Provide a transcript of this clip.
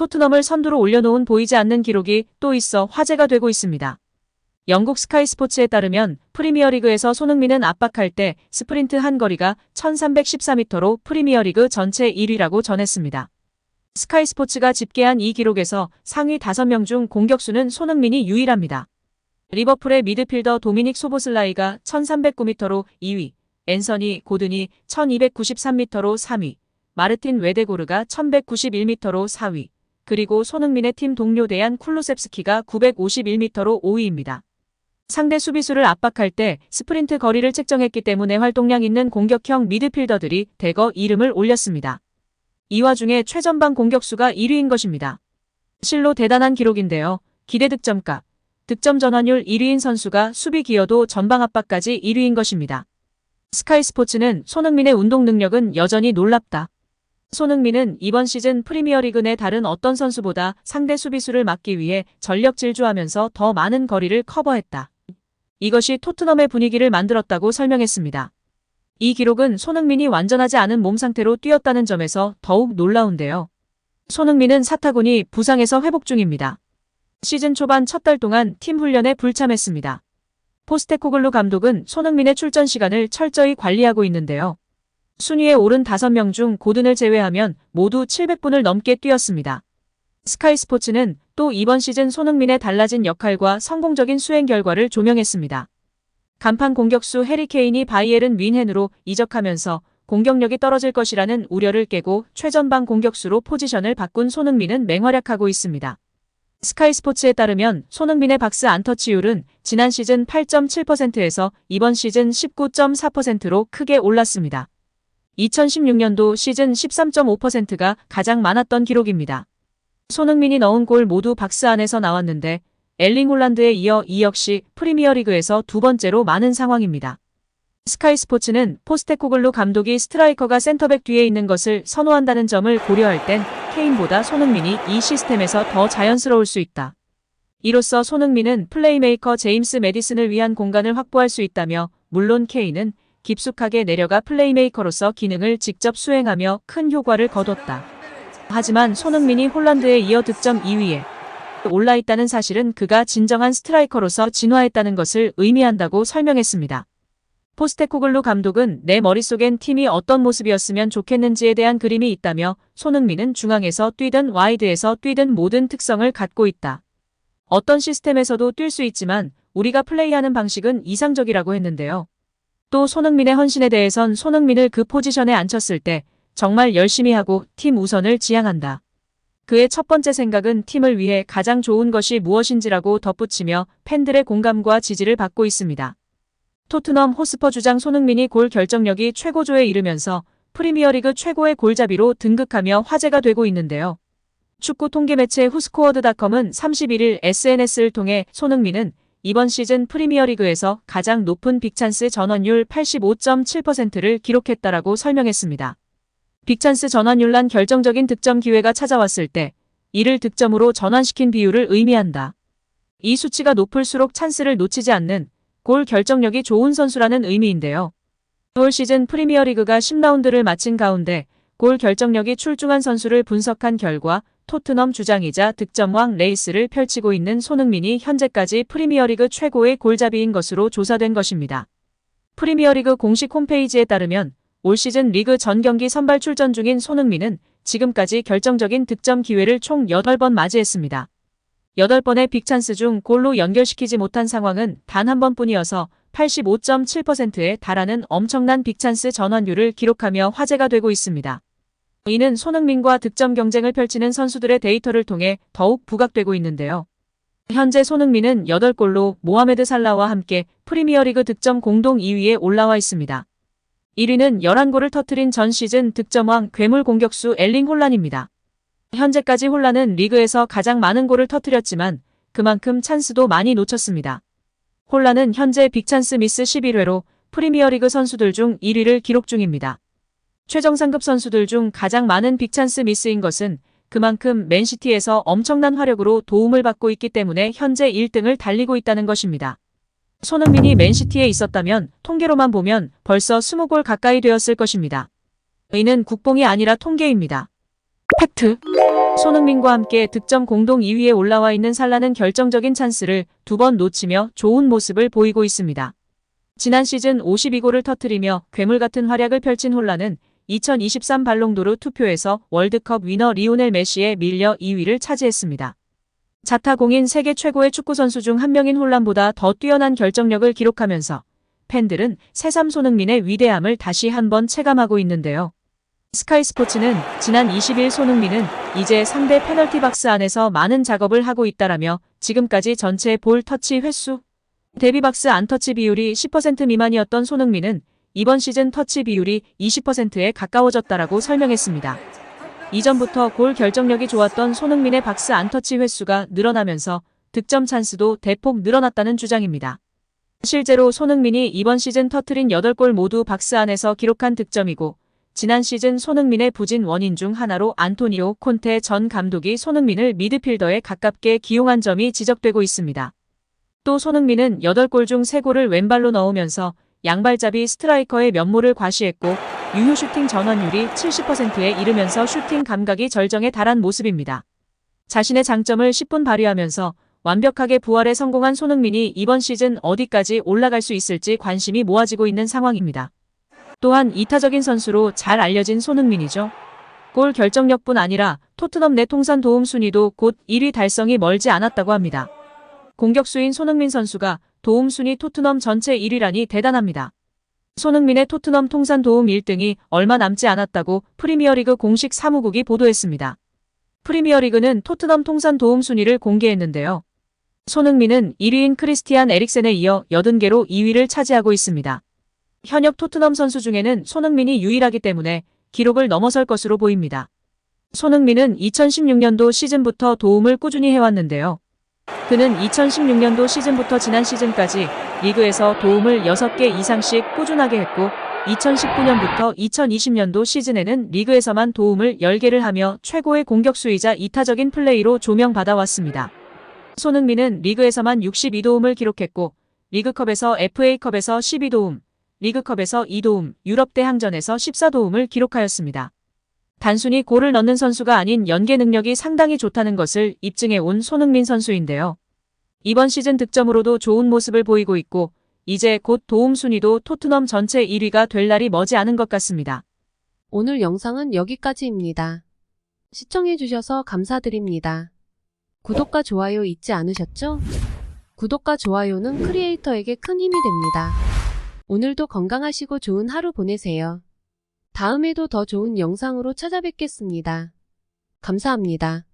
토트넘을 선두로 올려놓은 보이지 않는 기록이 또 있어 화제가 되고 있습니다. 영국 스카이 스포츠에 따르면 프리미어리그에서 손흥민은 압박할 때 스프린트 한 거리가 1314m로 프리미어리그 전체 1위라고 전했습니다. 스카이 스포츠가 집계한 이 기록에서 상위 5명 중 공격수는 손흥민이 유일합니다. 리버풀의 미드필더 도미닉 소보슬라이가 1309m로 2위, 앤서니 고든이 1293m로 3위, 마르틴 웨데고르가 1191m로 4위, 그리고 손흥민의 팀 동료 데얀 쿨루셉스키가 951m로 5위입니다. 상대 수비수를 압박할 때 스프린트 거리를 측정했기 때문에 활동량 있는 공격형 미드필더들이 대거 이름을 올렸습니다. 이 와중에 최전방 공격수가 1위인 것입니다. 실로 대단한 기록인데요. 기대 득점값, 득점 전환율 1위인 선수가 수비 기여도 전방 압박까지 1위인 것입니다. 스카이 스포츠는 손흥민의 운동 능력은 여전히 놀랍다. 손흥민은 이번 시즌 프리미어리그 내 다른 어떤 선수보다 상대 수비수를 막기 위해 전력 질주하면서 더 많은 거리를 커버했다. 이것이 토트넘의 분위기를 만들었다고 설명했습니다. 이 기록은 손흥민이 완전하지 않은 몸 상태로 뛰었다는 점에서 더욱 놀라운데요. 손흥민은 사타구니 부상에서 회복 중입니다. 시즌 초반 첫 달 동안 팀 훈련에 불참했습니다. 포스테코글루 감독은 손흥민의 출전 시간을 철저히 관리하고 있는데요. 순위에 오른 5명 중 고든을 제외하면 모두 700분을 넘게 뛰었습니다. 스카이 스포츠는 또 이번 시즌 손흥민의 달라진 역할과 성공적인 수행 결과를 조명했습니다. 간판 공격수 해리 케인이 바이에른 뮌헨으로 이적하면서 공격력이 떨어질 것이라는 우려를 깨고 최전방 공격수로 포지션을 바꾼 손흥민은 맹활약하고 있습니다. 스카이 스포츠에 따르면 손흥민의 박스 안터치율은 지난 시즌 8.7%에서 이번 시즌 19.4%로 크게 올랐습니다. 2016년도 시즌 13.5%가 가장 많았던 기록입니다. 손흥민이 넣은 골 모두 박스 안에서 나왔는데 엘링 홀란드에 이어 이 역시 프리미어리그에서 두 번째로 많은 상황입니다. 스카이 스포츠는 포스테코글루 감독이 스트라이커가 센터백 뒤에 있는 것을 선호한다는 점을 고려할 땐 케인보다 손흥민이 이 시스템에서 더 자연스러울 수 있다. 이로써 손흥민은 플레이메이커 제임스 매디슨을 위한 공간을 확보할 수 있다며 물론 케인은 깊숙하게 내려가 플레이메이커로서 기능을 직접 수행하며 큰 효과를 거뒀다. 하지만 손흥민이 홀란드에 이어 득점 2위에 올라있다는 사실은 그가 진정한 스트라이커로서 진화했다는 것을 의미한다고 설명했습니다. 포스테코글루 감독은 내 머릿속엔 팀이 어떤 모습이었으면 좋겠는지에 대한 그림이 있다며 손흥민은 중앙에서 뛰든 와이드에서 뛰든 모든 특성을 갖고 있다. 어떤 시스템에서도 뛸 수 있지만 우리가 플레이하는 방식은 이상적이라고 했는데요. 또 손흥민의 헌신에 대해선 손흥민을 그 포지션에 앉혔을 때 정말 열심히 하고 팀 우선을 지향한다. 그의 첫 번째 생각은 팀을 위해 가장 좋은 것이 무엇인지라고 덧붙이며 팬들의 공감과 지지를 받고 있습니다. 토트넘 호스퍼 주장 손흥민이 골 결정력이 최고조에 이르면서 프리미어리그 최고의 골잡이로 등극하며 화제가 되고 있는데요. 축구 통계 매체 후스코어드닷컴은 31일 SNS를 통해 손흥민은 이번 시즌 프리미어리그에서 가장 높은 빅찬스 전환율 85.7%를 기록했다라고 설명했습니다. 빅찬스 전환율란 결정적인 득점 기회가 찾아왔을 때 이를 득점으로 전환시킨 비율을 의미한다. 이 수치가 높을수록 찬스를 놓치지 않는 골 결정력이 좋은 선수라는 의미인데요. 올 시즌 프리미어리그가 10라운드를 마친 가운데 골 결정력이 출중한 선수를 분석한 결과 토트넘 주장이자 득점왕 레이스를 펼치고 있는 손흥민이 현재까지 프리미어리그 최고의 골잡이인 것으로 조사된 것입니다. 프리미어리그 공식 홈페이지에 따르면 올 시즌 리그 전 경기 선발 출전 중인 손흥민은 지금까지 결정적인 득점 기회를 총 8번 맞이했습니다. 8번의 빅찬스 중 골로 연결시키지 못한 상황은 단 한 번뿐이어서 85.7%에 달하는 엄청난 빅찬스 전환율을 기록하며 화제가 되고 있습니다. 이는 손흥민과 득점 경쟁을 펼치는 선수들의 데이터를 통해 더욱 부각되고 있는데요. 현재 손흥민은 8골로 모하메드 살라와 함께 프리미어리그 득점 공동 2위에 올라와 있습니다. 1위는 11골을 터뜨린 전 시즌 득점왕 괴물 공격수 엘링 홀란입니다. 현재까지 홀란은 리그에서 가장 많은 골을 터뜨렸지만 그만큼 찬스도 많이 놓쳤습니다. 홀란은 현재 빅찬스 미스 11회로 프리미어리그 선수들 중 1위를 기록 중입니다. 최정상급 선수들 중 가장 많은 빅찬스 미스인 것은 그만큼 맨시티에서 엄청난 화력으로 도움을 받고 있기 때문에 현재 1등을 달리고 있다는 것입니다. 손흥민이 맨시티에 있었다면 통계로만 보면 벌써 20골 가까이 되었을 것입니다. 이는 국뽕이 아니라 통계입니다. 팩트. 손흥민과 함께 득점 공동 2위에 올라와 있는 살라는 결정적인 찬스를 2번 놓치며 좋은 모습을 보이고 있습니다. 지난 시즌 52골을 터뜨리며 괴물 같은 활약을 펼친 홀란은 2023 발롱도르 투표에서 월드컵 위너 리오넬 메시에 밀려 2위를 차지했습니다. 자타공인 세계 최고의 축구선수 중 한 명인 홀란보다 더 뛰어난 결정력을 기록하면서 팬들은 새삼 손흥민의 위대함을 다시 한번 체감하고 있는데요. 스카이 스포츠는 지난 20일 손흥민은 이제 상대 페널티 박스 안에서 많은 작업을 하고 있다라며 지금까지 전체 볼 터치 횟수, 데뷔 박스 안 터치 비율이 10% 미만이었던 손흥민은 이번 시즌 터치 비율이 20%에 가까워졌다라고 설명했습니다. 이전부터 골 결정력이 좋았던 손흥민의 박스 안 터치 횟수가 늘어나면서 득점 찬스도 대폭 늘어났다는 주장입니다. 실제로 손흥민이 이번 시즌 터뜨린 8골 모두 박스 안에서 기록한 득점이고 지난 시즌 손흥민의 부진 원인 중 하나로 안토니오 콘테 전 감독이 손흥민을 미드필더에 가깝게 기용한 점이 지적되고 있습니다. 또 손흥민은 8골 중 3골을 왼발로 넣으면서 양발잡이 스트라이커의 면모를 과시했고 유효 슈팅 전환율이 70%에 이르면서 슈팅 감각이 절정에 달한 모습입니다. 자신의 장점을 10분 발휘하면서 완벽하게 부활에 성공한 손흥민이 이번 시즌 어디까지 올라갈 수 있을지 관심이 모아지고 있는 상황입니다. 또한 이타적인 선수로 잘 알려진 손흥민이죠. 골 결정력뿐 아니라 토트넘 내 통산 도움 순위도 곧 1위 달성이 멀지 않았다고 합니다. 공격수인 손흥민 선수가 도움 순위 토트넘 전체 1위라니 대단합니다. 손흥민의 토트넘 통산 도움 1등이 얼마 남지 않았다고 프리미어리그 공식 사무국이 보도했습니다. 프리미어리그는 토트넘 통산 도움 순위를 공개했는데요. 손흥민은 1위인 크리스티안 에릭센에 이어 80개로 2위를 차지하고 있습니다. 현역 토트넘 선수 중에는 손흥민이 유일하기 때문에 기록을 넘어설 것으로 보입니다. 손흥민은 2016년도 시즌부터 도움을 꾸준히 해왔는데요. 그는 2016년도 시즌부터 지난 시즌까지 리그에서 도움을 6개 이상씩 꾸준하게 했고 2019년부터 2020년도 시즌에는 리그에서만 도움을 10개를 하며 최고의 공격수이자 이타적인 플레이로 조명받아왔습니다. 손흥민은 리그에서만 62도움을 기록했고 리그컵에서 FA컵에서 12도움, 리그컵에서 2도움, 유럽 대항전에서 14도움을 기록하였습니다. 단순히 골을 넣는 선수가 아닌 연계 능력이 상당히 좋다는 것을 입증해 온 손흥민 선수인데요. 이번 시즌 득점으로도 좋은 모습을 보이고 있고 이제 곧 도움 순위도 토트넘 전체 1위가 될 날이 머지 않은 것 같습니다. 오늘 영상은 여기까지입니다. 시청해주셔서 감사드립니다. 구독과 좋아요 잊지 않으셨죠? 구독과 좋아요는 크리에이터에게 큰 힘이 됩니다. 오늘도 건강하시고 좋은 하루 보내세요. 다음에도 더 좋은 영상으로 찾아뵙겠습니다. 감사합니다.